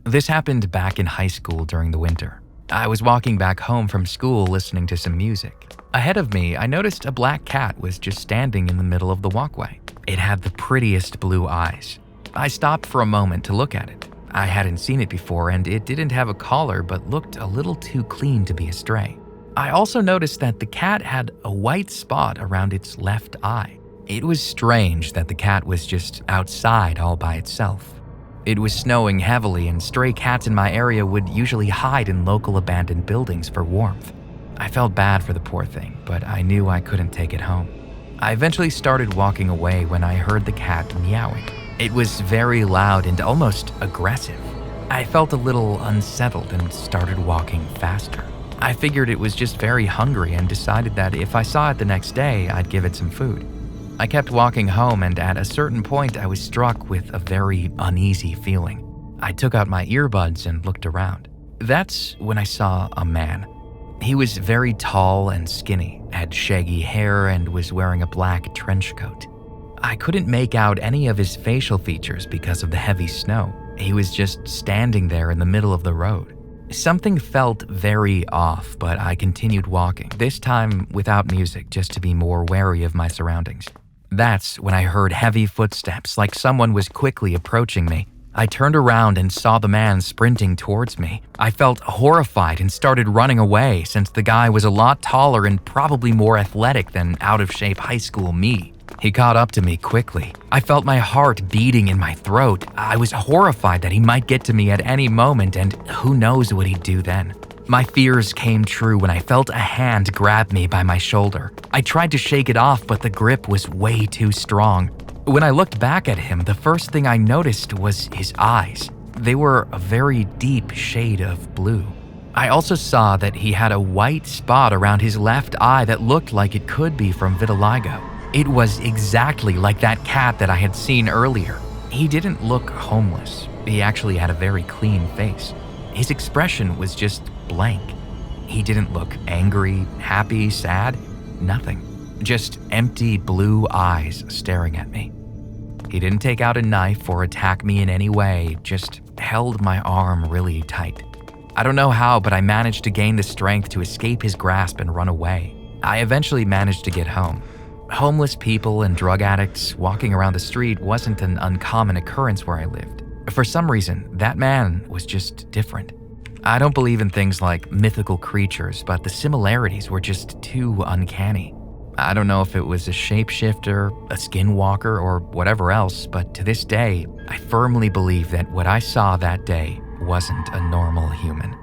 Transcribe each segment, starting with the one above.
This happened back in high school during the winter. I was walking back home from school listening to some music. Ahead of me, I noticed a black cat was just standing in the middle of the walkway. It had the prettiest blue eyes. I stopped for a moment to look at it. I hadn't seen it before, and it didn't have a collar but looked a little too clean to be a stray. I also noticed that the cat had a white spot around its left eye. It was strange that the cat was just outside all by itself. It was snowing heavily, and stray cats in my area would usually hide in local abandoned buildings for warmth. I felt bad for the poor thing, but I knew I couldn't take it home. I eventually started walking away when I heard the cat meowing. It was very loud and almost aggressive. I felt a little unsettled and started walking faster. I figured it was just very hungry and decided that if I saw it the next day, I'd give it some food. I kept walking home, and at a certain point, I was struck with a very uneasy feeling. I took out my earbuds and looked around. That's when I saw a man. He was very tall and skinny, had shaggy hair, and was wearing a black trench coat. I couldn't make out any of his facial features because of the heavy snow. He was just standing there in the middle of the road. Something felt very off, but I continued walking, this time without music, just to be more wary of my surroundings. That's when I heard heavy footsteps, like someone was quickly approaching me. I turned around and saw the man sprinting towards me. I felt horrified and started running away since the guy was a lot taller and probably more athletic than out-of-shape high school me. He caught up to me quickly. I felt my heart beating in my throat. I was horrified that he might get to me at any moment, and who knows what he'd do then. My fears came true when I felt a hand grab me by my shoulder. I tried to shake it off, but the grip was way too strong. When I looked back at him, the first thing I noticed was his eyes. They were a very deep shade of blue. I also saw that he had a white spot around his left eye that looked like it could be from vitiligo. It was exactly like that cat that I had seen earlier. He didn't look homeless. He actually had a very clean face. His expression was just blank. He didn't look angry, happy, sad, nothing. Just empty blue eyes staring at me. He didn't take out a knife or attack me in any way, just held my arm really tight. I don't know how, but I managed to gain the strength to escape his grasp and run away. I eventually managed to get home. Homeless people and drug addicts walking around the street wasn't an uncommon occurrence where I lived. For some reason, that man was just different. I don't believe in things like mythical creatures, but the similarities were just too uncanny. I don't know if it was a shapeshifter, a skinwalker, or whatever else, but to this day, I firmly believe that what I saw that day wasn't a normal human.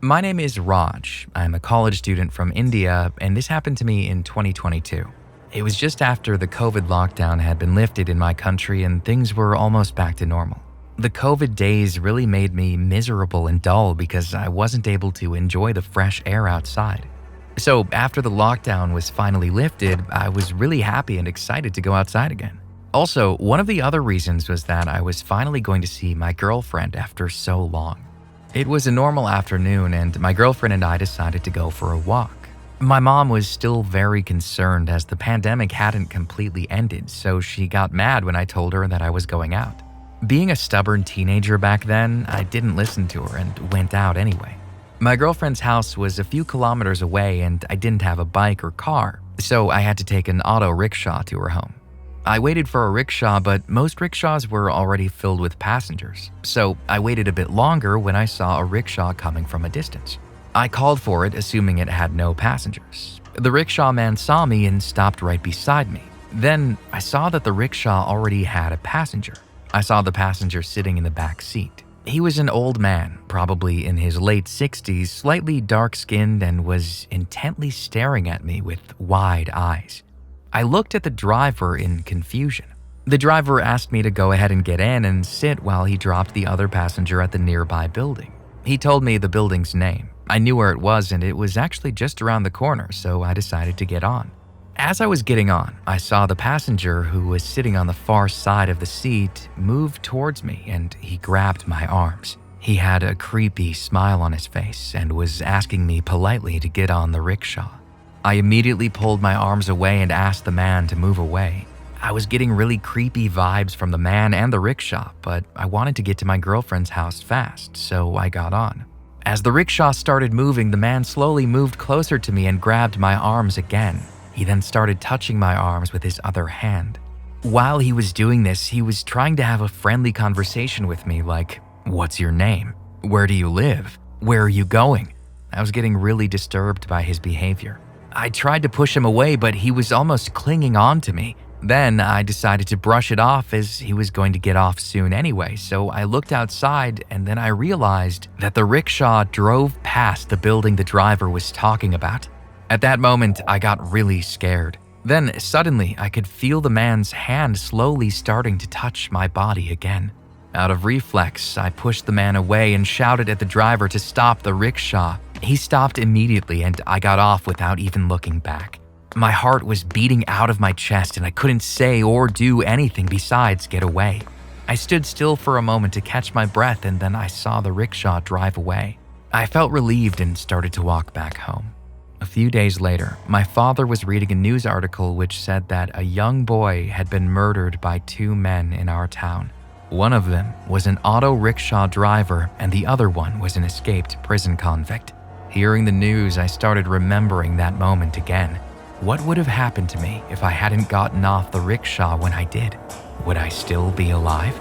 My name is Raj. I'm a college student from India, and this happened to me in 2022. It was just after the COVID lockdown had been lifted in my country and things were almost back to normal. The COVID days really made me miserable and dull because I wasn't able to enjoy the fresh air outside. So after the lockdown was finally lifted, I was really happy and excited to go outside again. Also, one of the other reasons was that I was finally going to see my girlfriend after so long. It was a normal afternoon, and my girlfriend and I decided to go for a walk. My mom was still very concerned as the pandemic hadn't completely ended, so she got mad when I told her that I was going out. Being a stubborn teenager back then, I didn't listen to her and went out anyway. My girlfriend's house was a few kilometers away, and I didn't have a bike or car, so I had to take an auto rickshaw to her home. I waited for a rickshaw, but most rickshaws were already filled with passengers, so I waited a bit longer when I saw a rickshaw coming from a distance. I called for it, assuming it had no passengers. The rickshaw man saw me and stopped right beside me. Then I saw that the rickshaw already had a passenger. I saw the passenger sitting in the back seat. He was an old man, probably in his late 60s, slightly dark-skinned, and was intently staring at me with wide eyes. I looked at the driver in confusion. The driver asked me to go ahead and get in and sit while he dropped the other passenger at the nearby building. He told me the building's name. I knew where it was, and it was actually just around the corner, so I decided to get on. As I was getting on, I saw the passenger who was sitting on the far side of the seat move towards me, and he grabbed my arms. He had a creepy smile on his face and was asking me politely to get on the rickshaw. I immediately pulled my arms away and asked the man to move away. I was getting really creepy vibes from the man and the rickshaw, but I wanted to get to my girlfriend's house fast, so I got on. As the rickshaw started moving, the man slowly moved closer to me and grabbed my arms again. He then started touching my arms with his other hand. While he was doing this, he was trying to have a friendly conversation with me like, "What's your name? Where do you live? Where are you going?" I was getting really disturbed by his behavior. I tried to push him away, but he was almost clinging on to me. Then I decided to brush it off as he was going to get off soon anyway, so I looked outside and then I realized that the rickshaw drove past the building the driver was talking about. At that moment, I got really scared. Then suddenly, I could feel the man's hand slowly starting to touch my body again. Out of reflex, I pushed the man away and shouted at the driver to stop the rickshaw. He stopped immediately and I got off without even looking back. My heart was beating out of my chest and I couldn't say or do anything besides get away. I stood still for a moment to catch my breath and then I saw the rickshaw drive away. I felt relieved and started to walk back home. A few days later, my father was reading a news article which said that a young boy had been murdered by 2 men in our town. One of them was an auto rickshaw driver and the other one was an escaped prison convict. Hearing the news, I started remembering that moment again. What would have happened to me if I hadn't gotten off the rickshaw when I did? Would I still be alive?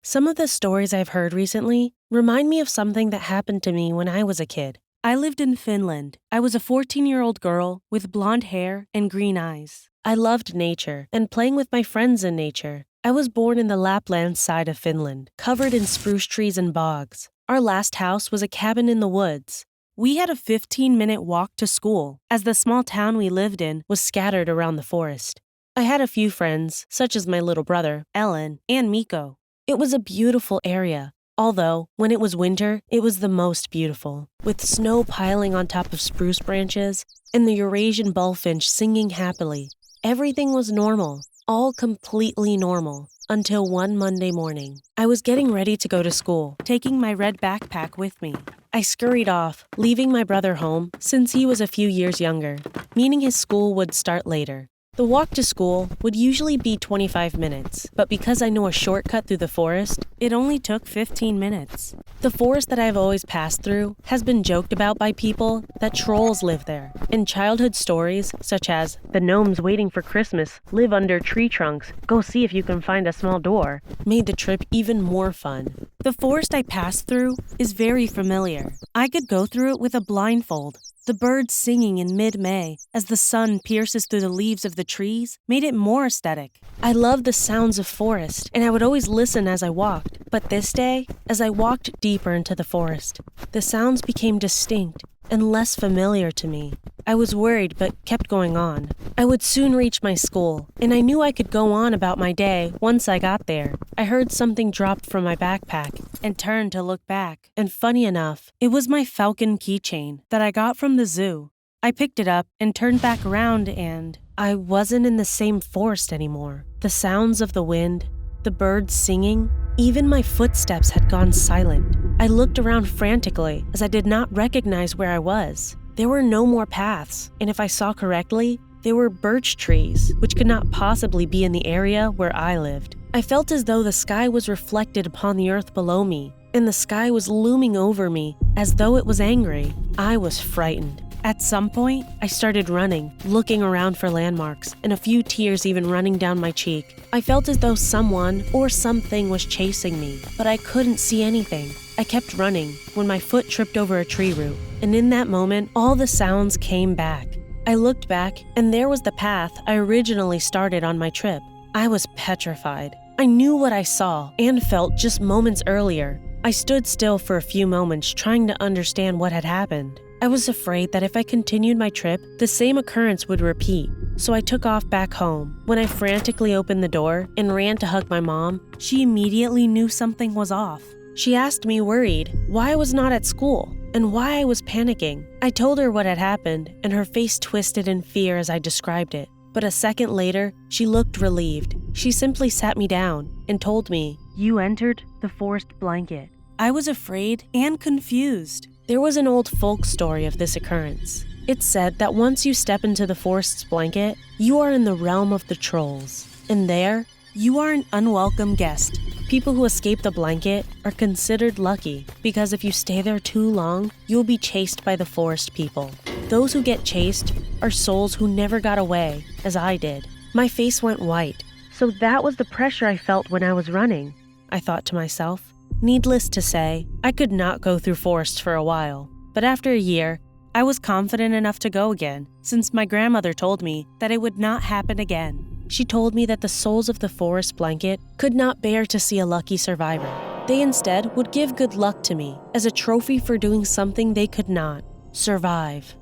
Some of the stories I've heard recently remind me of something that happened to me when I was a kid. I lived in Finland. I was a 14-year-old girl with blonde hair and green eyes. I loved nature and playing with my friends in nature. I was born in the Lapland side of Finland, covered in spruce trees and bogs. Our last house was a cabin in the woods. We had a 15-minute walk to school, as the small town we lived in was scattered around the forest. I had a few friends, such as my little brother, Ellen, and Miko. It was a beautiful area, although, when it was winter, it was the most beautiful, with snow piling on top of spruce branches and the Eurasian bullfinch singing happily. Everything was normal, all completely normal. Until one Monday morning. I was getting ready to go to school, taking my red backpack with me. I scurried off, leaving my brother home since he was a few years younger, meaning his school would start later. The walk to school would usually be 25 minutes, but because I know a shortcut through the forest, it only took 15 minutes. The forest that I've always passed through has been joked about by people that trolls live there, and childhood stories such as, "The gnomes waiting for Christmas live under tree trunks, go see if you can find a small door," made the trip even more fun. The forest I passed through is very familiar. I could go through it with a blindfold. The birds singing in mid-May as the sun pierces through the leaves of the trees made it more aesthetic. I love the sounds of forest, and I would always listen as I walked. But this day, as I walked deeper into the forest, the sounds became distinct and less familiar to me. I was worried but kept going on. I would soon reach my school, and I knew I could go on about my day once I got there. I heard something dropped from my backpack and turned to look back, and funny enough, it was my falcon keychain that I got from the zoo. I picked it up and turned back around and I wasn't in the same forest anymore. The sounds of the wind, the birds singing, even my footsteps had gone silent. I looked around frantically as I did not recognize where I was. There were no more paths, and if I saw correctly, they were birch trees, which could not possibly be in the area where I lived. I felt as though the sky was reflected upon the earth below me, and the sky was looming over me as though it was angry. I was frightened. At some point, I started running, looking around for landmarks, and a few tears even running down my cheek. I felt as though someone or something was chasing me, but I couldn't see anything. I kept running when my foot tripped over a tree root, and in that moment, all the sounds came back. I looked back, and there was the path I originally started on my trip. I was petrified. I knew what I saw and felt just moments earlier. I stood still for a few moments trying to understand what had happened. I was afraid that if I continued my trip, the same occurrence would repeat, so I took off back home. When I frantically opened the door and ran to hug my mom, she immediately knew something was off. She asked me, worried, why I was not at school and why I was panicking. I told her what had happened, and her face twisted in fear as I described it. But a second later, she looked relieved. She simply sat me down and told me, "You entered the forest blanket." I was afraid and confused. There was an old folk story of this occurrence. It's said that once you step into the forest's blanket, you are in the realm of the trolls. And there, you are an unwelcome guest. People who escape the blanket are considered lucky because if you stay there too long, you'll be chased by the forest people. Those who get chased are souls who never got away, as I did. My face went white. So that was the pressure I felt when I was running, I thought to myself. Needless to say, I could not go through forests for a while. But after a year, I was confident enough to go again, since my grandmother told me that it would not happen again. She told me that the souls of the forest blanket could not bear to see a lucky survivor. They instead would give good luck to me as a trophy for doing something they could not survive.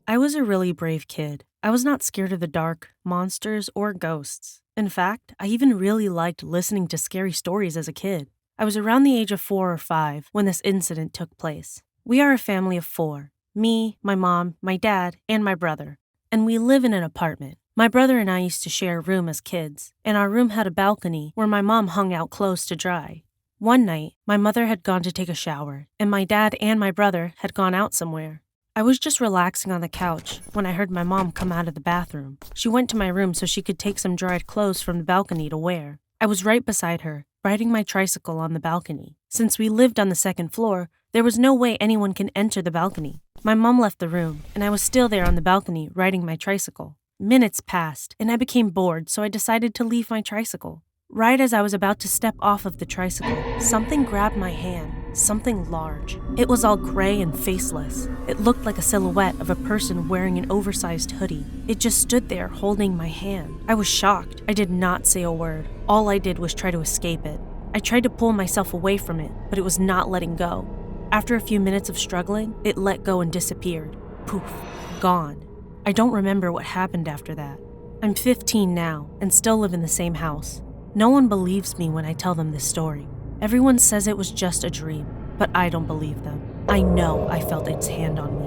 I was a really brave kid. I was not scared of the dark, monsters, or ghosts. In fact, I even really liked listening to scary stories as a kid. I was around the age of 4 or 5 when this incident took place. We are a family of 4. Me, my mom, my dad, and my brother. And we live in an apartment. My brother and I used to share a room as kids, and our room had a balcony where my mom hung out clothes to dry. One night, my mother had gone to take a shower, and my dad and my brother had gone out somewhere. I was just relaxing on the couch when I heard my mom come out of the bathroom. She went to my room so she could take some dried clothes from the balcony to wear. I was right beside her, riding my tricycle on the balcony. Since we lived on the second floor, there was no way anyone can enter the balcony. My mom left the room, and I was still there on the balcony riding my tricycle. Minutes passed, and I became bored, so I decided to leave my tricycle. Right as I was about to step off of the tricycle, something grabbed my hand, something large. It was all gray and faceless. It looked like a silhouette of a person wearing an oversized hoodie. It just stood there holding my hand. I was shocked. I did not say a word. All I did was try to escape it. I tried to pull myself away from it, but it was not letting go. After a few minutes of struggling, it let go and disappeared. Poof, gone. I don't remember what happened after that. I'm 15 now and still live in the same house. No one believes me when I tell them this story. Everyone says it was just a dream, but I don't believe them. I know I felt its hand on me.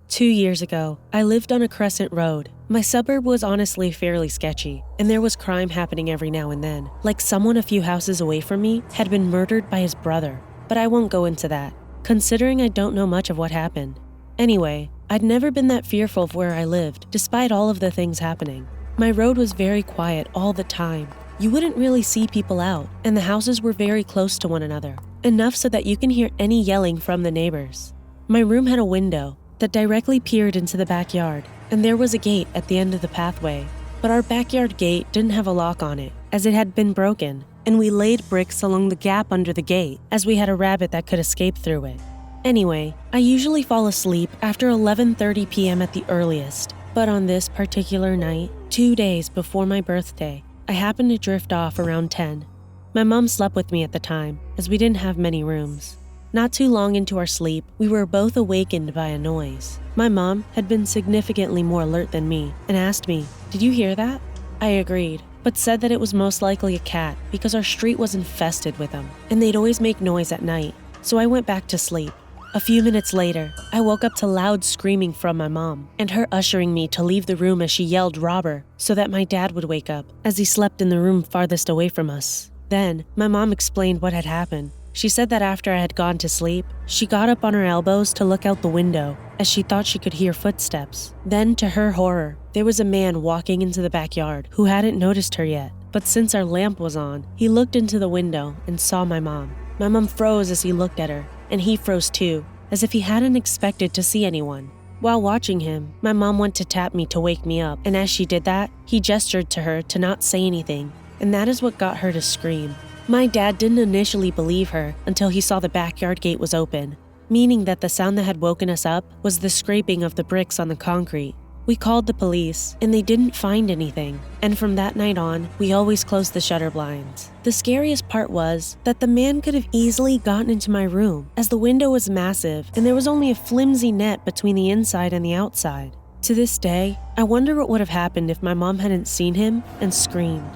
Two years ago, I lived on a crescent road. My suburb was honestly fairly sketchy, and there was crime happening every now and then. Like someone a few houses away from me had been murdered by his brother. But I won't go into that, considering I don't know much of what happened. Anyway, I'd never been that fearful of where I lived, despite all of the things happening. My road was very quiet all the time. You wouldn't really see people out, and the houses were very close to one another, enough so that you can hear any yelling from the neighbors. My room had a window that directly peered into the backyard, and there was a gate at the end of the pathway. But our backyard gate didn't have a lock on it, as it had been broken, and we laid bricks along the gap under the gate, as we had a rabbit that could escape through it. Anyway, I usually fall asleep after 11:30 p.m. at the earliest, but on this particular night, 2 days before my birthday, I happened to drift off around 10. My mom slept with me at the time, as we didn't have many rooms. Not too long into our sleep, we were both awakened by a noise. My mom had been significantly more alert than me and asked me, "Did you hear that?" I agreed, but said that it was most likely a cat because our street was infested with them, and they'd always make noise at night, so I went back to sleep. A few minutes later, I woke up to loud screaming from my mom and her ushering me to leave the room as she yelled "robber" so that my dad would wake up, as he slept in the room farthest away from us. Then, my mom explained what had happened. She said that after I had gone to sleep, she got up on her elbows to look out the window as she thought she could hear footsteps. Then, to her horror, there was a man walking into the backyard who hadn't noticed her yet. But since our lamp was on, he looked into the window and saw my mom. My mom froze as he looked at her, and he froze too, as if he hadn't expected to see anyone. While watching him, my mom went to tap me to wake me up, and as she did that, he gestured to her to not say anything, and that is what got her to scream. My dad didn't initially believe her until he saw the backyard gate was open, meaning that the sound that had woken us up was the scraping of the bricks on the concrete. We called the police, and they didn't find anything, and from that night on, we always closed the shutter blinds. The scariest part was that the man could have easily gotten into my room, as the window was massive, and there was only a flimsy net between the inside and the outside. To this day, I wonder what would have happened if my mom hadn't seen him and screamed.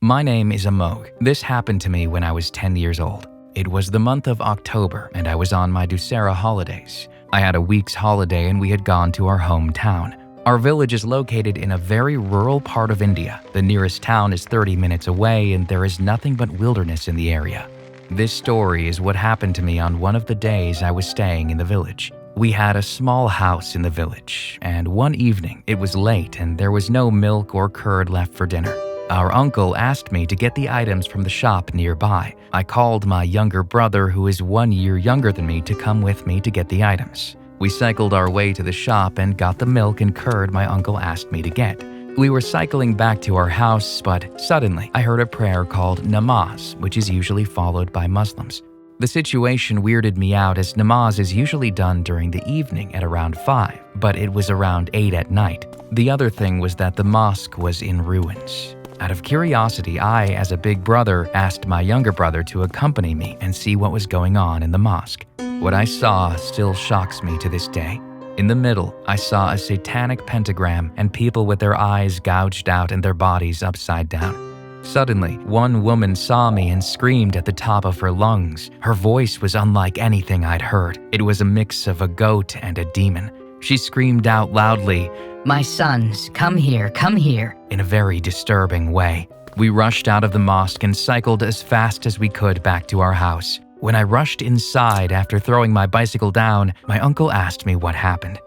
My name is Amogh. This happened to me when I was 10 years old. It was the month of October, and I was on my Dussehra holidays. I had a week's holiday, and we had gone to our hometown. Our village is located in a very rural part of India. The nearest town is 30 minutes away and there is nothing but wilderness in the area. This story is what happened to me on one of the days I was staying in the village. We had a small house in the village, and one evening it was late and there was no milk or curd left for dinner. Our uncle asked me to get the items from the shop nearby. I called my younger brother, who is 1 year younger than me, to come with me to get the items. We cycled our way to the shop and got the milk and curd my uncle asked me to get. We were cycling back to our house, but suddenly I heard a prayer called namaz, which is usually followed by Muslims. The situation weirded me out as namaz is usually done during the evening at around 5, but it was around 8 at night. The other thing was that the mosque was in ruins. Out of curiosity, I, as a big brother, asked my younger brother to accompany me and see what was going on in the mosque. What I saw still shocks me to this day. In the middle, I saw a satanic pentagram and people with their eyes gouged out and their bodies upside down. Suddenly, one woman saw me and screamed at the top of her lungs. Her voice was unlike anything I'd heard. It was a mix of a goat and a demon. She screamed out loudly, "My sons, come here, in a very disturbing way. We rushed out of the mosque and cycled as fast as we could back to our house. When I rushed inside after throwing my bicycle down, my uncle asked me what happened.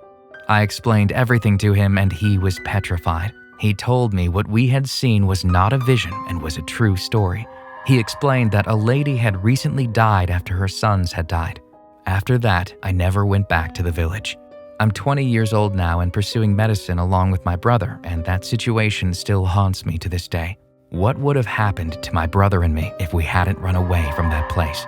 I explained everything to him and he was petrified. He told me what we had seen was not a vision and was a true story. He explained that a lady had recently died after her sons had died. After that, I never went back to the village. I'm 20 years old now and pursuing medicine along with my brother, and that situation still haunts me to this day. What would have happened to my brother and me if we hadn't run away from that place?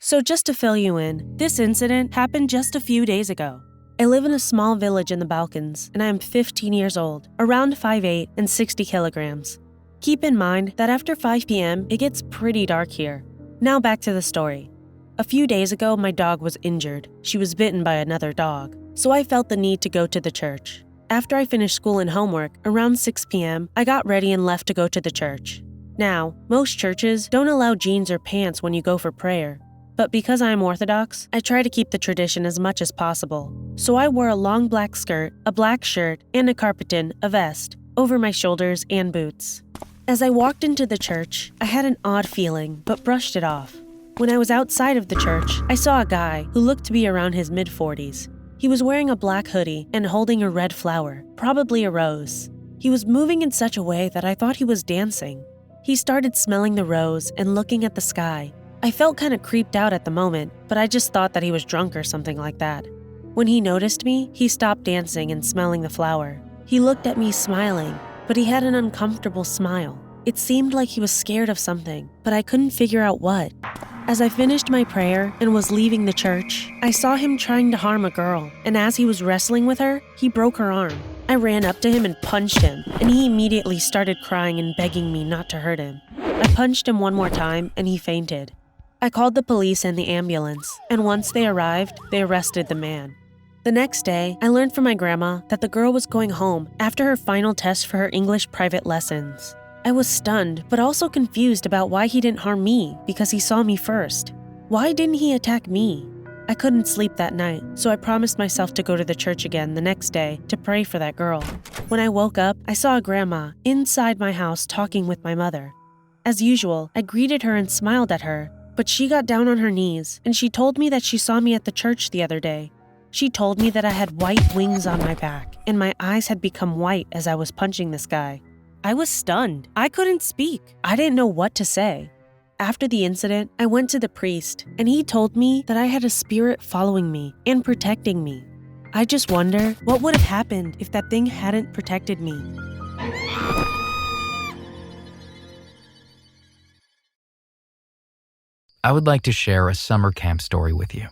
So just to fill you in, this incident happened just a few days ago. I live in a small village in the Balkans, and I am 15 years old, around 5'8" and 60 kilograms. Keep in mind that after 5 p.m., it gets pretty dark here. Now back to the story. A few days ago, my dog was injured. She was bitten by another dog, so I felt the need to go to the church. After I finished school and homework, around 6 p.m., I got ready and left to go to the church. Now, most churches don't allow jeans or pants when you go for prayer. But because I am Orthodox, I try to keep the tradition as much as possible. So I wore a long black skirt, a black shirt, and a carpeton, a vest, over my shoulders and boots. As I walked into the church, I had an odd feeling, but brushed it off. When I was outside of the church, I saw a guy who looked to be around his mid-40s. He was wearing a black hoodie and holding a red flower, probably a rose. He was moving in such a way that I thought he was dancing. He started smelling the rose and looking at the sky. I felt kind of creeped out at the moment, but I just thought that he was drunk or something like that. When he noticed me, he stopped dancing and smelling the flower. He looked at me smiling, but he had an uncomfortable smile. It seemed like he was scared of something, but I couldn't figure out what. As I finished my prayer and was leaving the church, I saw him trying to harm a girl, and as he was wrestling with her, he broke her arm. I ran up to him and punched him, and he immediately started crying and begging me not to hurt him. I punched him one more time, and he fainted. I called the police and the ambulance, and once they arrived, they arrested the man. The next day, I learned from my grandma that the girl was going home after her final test for her English private lessons. I was stunned, but also confused about why he didn't harm me because he saw me first. Why didn't he attack me? I couldn't sleep that night, so I promised myself to go to the church again the next day to pray for that girl. When I woke up, I saw a grandma inside my house talking with my mother. As usual, I greeted her and smiled at her, but she got down on her knees and she told me that she saw me at the church the other day. She told me that I had white wings on my back and my eyes had become white as I was punching this guy. I was stunned. I couldn't speak. I didn't know what to say. After the incident, I went to the priest and he told me that I had a spirit following me and protecting me. I just wonder what would have happened if that thing hadn't protected me. I would like to share a summer camp story with you.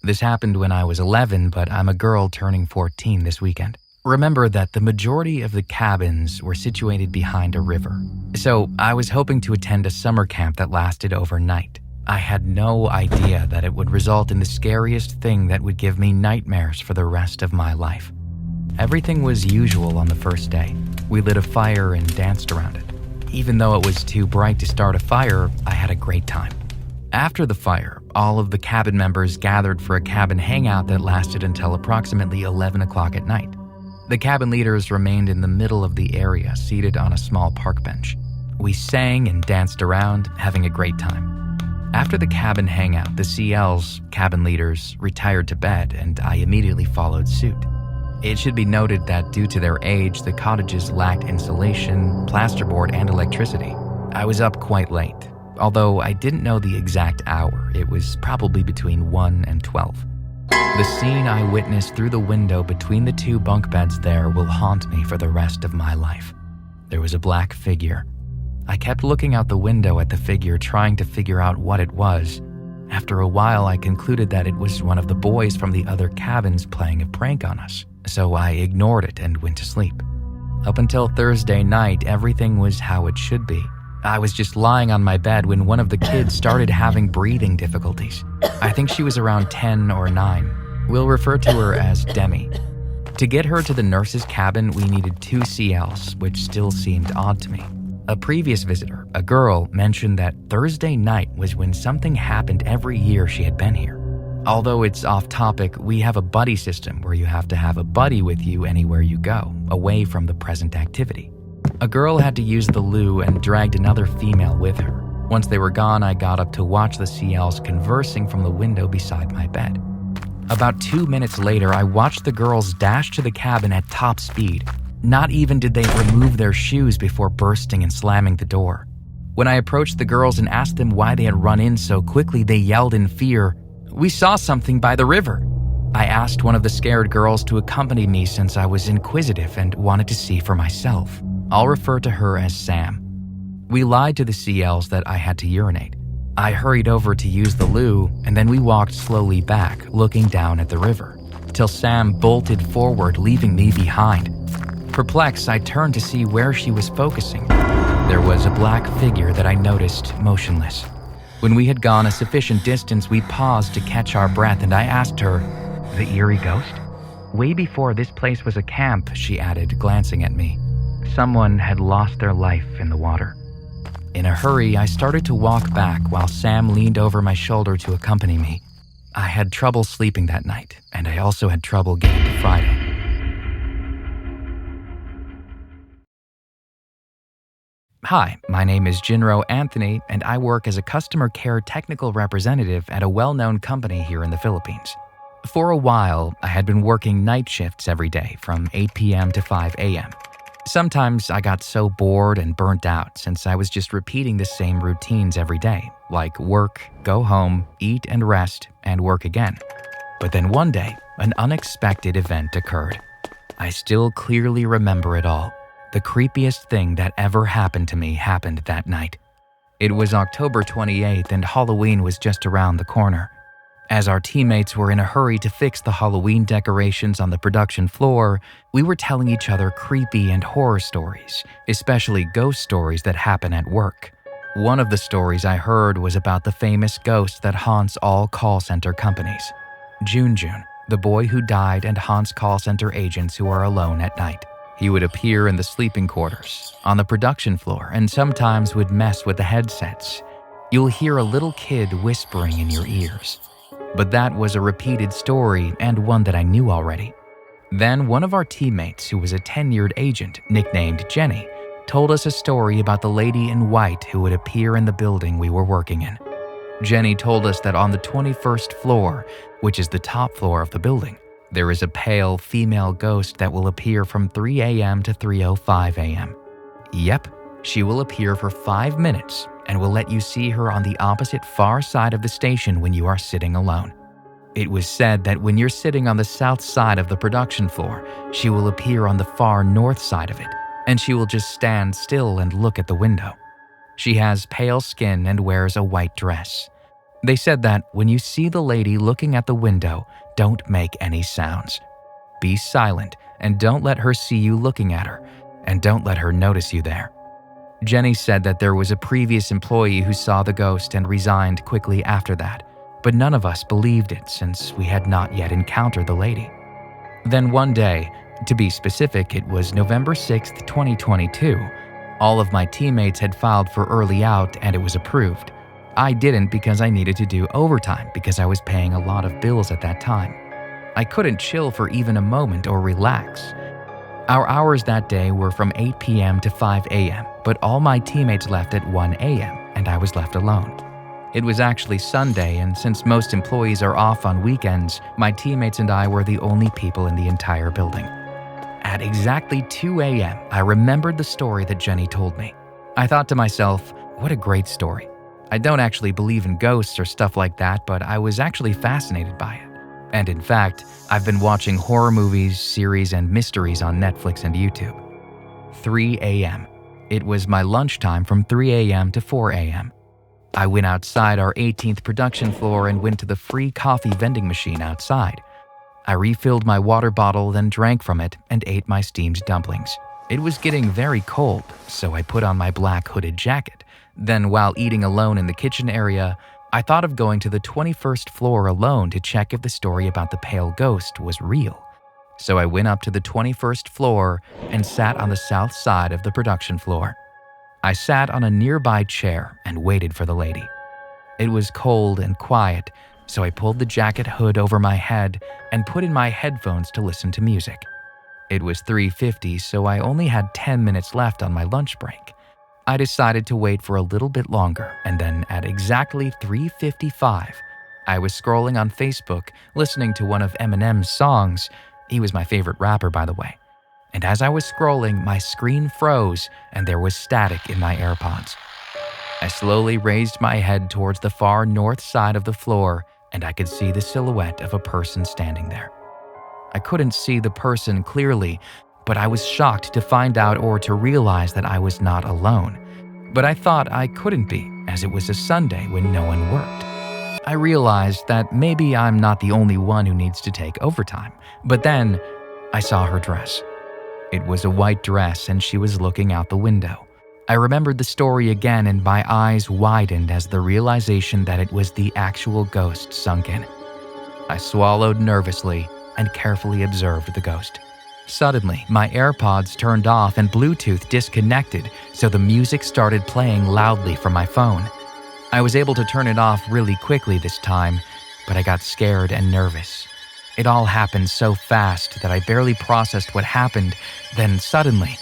This happened when I was 11, but I'm a girl turning 14 this weekend. Remember that the majority of the cabins were situated behind a river. So I was hoping to attend a summer camp that lasted overnight. I had no idea that it would result in the scariest thing that would give me nightmares for the rest of my life. Everything was usual on the first day. We lit a fire and danced around it. Even though it was too bright to start a fire, I had a great time. After the fire, all of the cabin members gathered for a cabin hangout that lasted until approximately 11 o'clock at night. The cabin leaders remained in the middle of the area, seated on a small park bench. We sang and danced around, having a great time. After the cabin hangout, the CLs, cabin leaders, retired to bed, and I immediately followed suit. It should be noted that due to their age, the cottages lacked insulation, plasterboard, and electricity. I was up quite late. Although I didn't know the exact hour, it was probably between 1 and 12. The scene I witnessed through the window between the two bunk beds there will haunt me for the rest of my life. There was a black figure. I kept looking out the window at the figure, trying to figure out what it was. After a while, I concluded that it was one of the boys from the other cabins playing a prank on us, so I ignored it and went to sleep. Up until Thursday night, everything was how it should be. I was just lying on my bed when one of the kids started having breathing difficulties. I think she was around 10 or 9. We'll refer to her as Demi. To get her to the nurse's cabin, we needed 2 CLs, which still seemed odd to me. A previous visitor, a girl, mentioned that Thursday night was when something happened every year she had been here. Although it's off topic, we have a buddy system where you have to have a buddy with you anywhere you go, away from the present activity. A girl had to use the loo and dragged another female with her. Once they were gone, I got up to watch the CLs conversing from the window beside my bed. About 2 minutes later, I watched the girls dash to the cabin at top speed. Not even did they remove their shoes before bursting and slamming the door. When I approached the girls and asked them why they had run in so quickly, they yelled in fear, "We saw something by the river." I asked one of the scared girls to accompany me since I was inquisitive and wanted to see for myself. I'll refer to her as Sam. We lied to the CLs that I had to urinate. I hurried over to use the loo, and then we walked slowly back, looking down at the river, till Sam bolted forward, leaving me behind. Perplexed, I turned to see where she was focusing. There was a black figure that I noticed motionless. When we had gone a sufficient distance, we paused to catch our breath, and I asked her, "The eerie ghost?" "Way before this place was a camp," she added, glancing at me. "Someone had lost their life in the water." In a hurry, I started to walk back while Sam leaned over my shoulder to accompany me. I had trouble sleeping that night, and I also had trouble getting to Friday. Hi, my name is Jinro Anthony, and I work as a customer care technical representative at a well-known company here in the Philippines. For a while, I had been working night shifts every day from 8 p.m. to 5 a.m. Sometimes I got so bored and burnt out since I was just repeating the same routines every day, like work, go home, eat and rest, and work again. But then one day, an unexpected event occurred. I still clearly remember it all. The creepiest thing that ever happened to me happened that night. It was October 28th and Halloween was just around the corner. As our teammates were in a hurry to fix the Halloween decorations on the production floor, we were telling each other creepy and horror stories, especially ghost stories that happen at work. One of the stories I heard was about the famous ghost that haunts all call center companies. Junjun, the boy who died and haunts call center agents who are alone at night. He would appear in the sleeping quarters, on the production floor, and sometimes would mess with the headsets. You'll hear a little kid whispering in your ears. But that was a repeated story and one that I knew already. Then one of our teammates, who was a tenured agent nicknamed Jenny, told us a story about the lady in white who would appear in the building we were working in. Jenny told us that on the 21st floor, which is the top floor of the building, there is a pale female ghost that will appear from 3 a.m. to 3:05 a.m. Yep, she will appear for 5 minutes and will let you see her on the opposite far side of the station when you are sitting alone. It was said that when you're sitting on the south side of the production floor, she will appear on the far north side of it, and she will just stand still and look at the window. She has pale skin and wears a white dress. They said that when you see the lady looking at the window, don't make any sounds. Be silent and don't let her see you looking at her, and don't let her notice you there. Jenny said that there was a previous employee who saw the ghost and resigned quickly after that, but none of us believed it since we had not yet encountered the lady. Then one day, to be specific, it was November 6th, 2022, All of my teammates had filed for early out and it was approved. I didn't because I needed to do overtime because I was paying a lot of bills at that time. I couldn't chill for even a moment or relax. Our hours that day were from 8 p.m. to 5 a.m., but all my teammates left at 1 a.m. and I was left alone. It was actually Sunday, and since most employees are off on weekends, my teammates and I were the only people in the entire building. At exactly 2 a.m., I remembered the story that Jenny told me. I thought to myself, what a great story. I don't actually believe in ghosts or stuff like that, but I was actually fascinated by it. And in fact, I've been watching horror movies, series, and mysteries on Netflix and YouTube. 3 a.m. It was my lunchtime from 3 a.m. to 4 a.m. I went outside our 18th production floor and went to the free coffee vending machine outside. I refilled my water bottle, then drank from it and ate my steamed dumplings. It was getting very cold, so I put on my black hooded jacket. Then, while eating alone in the kitchen area, I thought of going to the 21st floor alone to check if the story about the pale ghost was real. So I went up to the 21st floor and sat on the south side of the production floor. I sat on a nearby chair and waited for the lady. It was cold and quiet, so I pulled the jacket hood over my head and put in my headphones to listen to music. It was 3:50, so I only had 10 minutes left on my lunch break. I decided to wait for a little bit longer, and then at exactly 3:55, I was scrolling on Facebook, listening to one of Eminem's songs. He was my favorite rapper, by the way. And as I was scrolling, my screen froze and there was static in my AirPods. I slowly raised my head towards the far north side of the floor, and I could see the silhouette of a person standing there. I couldn't see the person clearly, but I was shocked to find out or to realize that I was not alone. But I thought I couldn't be, as it was a Sunday when no one worked. I realized that maybe I'm not the only one who needs to take overtime. But then, I saw her dress. It was a white dress and she was looking out the window. I remembered the story again and my eyes widened as the realization that it was the actual ghost sunk in. I swallowed nervously and carefully observed the ghost. Suddenly, my AirPods turned off and Bluetooth disconnected, so the music started playing loudly from my phone. I was able to turn it off really quickly this time, but I got scared and nervous. It all happened so fast that I barely processed what happened. Then suddenly,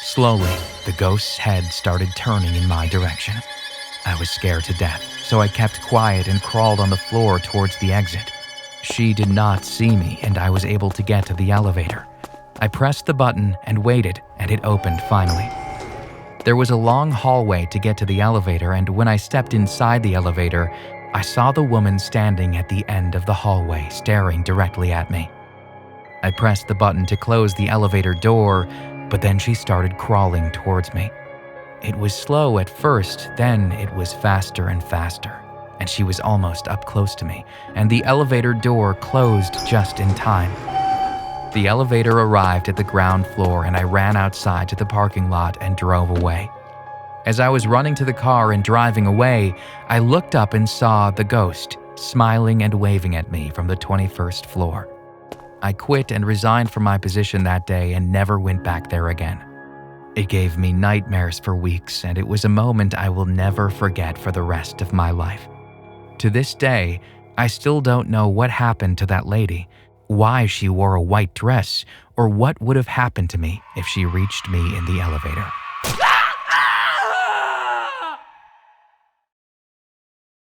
slowly, the ghost's head started turning in my direction. I was scared to death, so I kept quiet and crawled on the floor towards the exit. She did not see me, and I was able to get to the elevator. I pressed the button and waited, and it opened finally. There was a long hallway to get to the elevator, and when I stepped inside the elevator, I saw the woman standing at the end of the hallway, staring directly at me. I pressed the button to close the elevator door, but then she started crawling towards me. It was slow at first, then it was faster and faster, and she was almost up close to me, and the elevator door closed just in time. The elevator arrived at the ground floor and I ran outside to the parking lot and drove away. As I was running to the car and driving away, I looked up and saw the ghost smiling and waving at me from the 21st floor. I quit and resigned from my position that day and never went back there again. It gave me nightmares for weeks, and it was a moment I will never forget for the rest of my life. To this day, I still don't know what happened to that lady, why she wore a white dress, or what would have happened to me if she reached me in the elevator.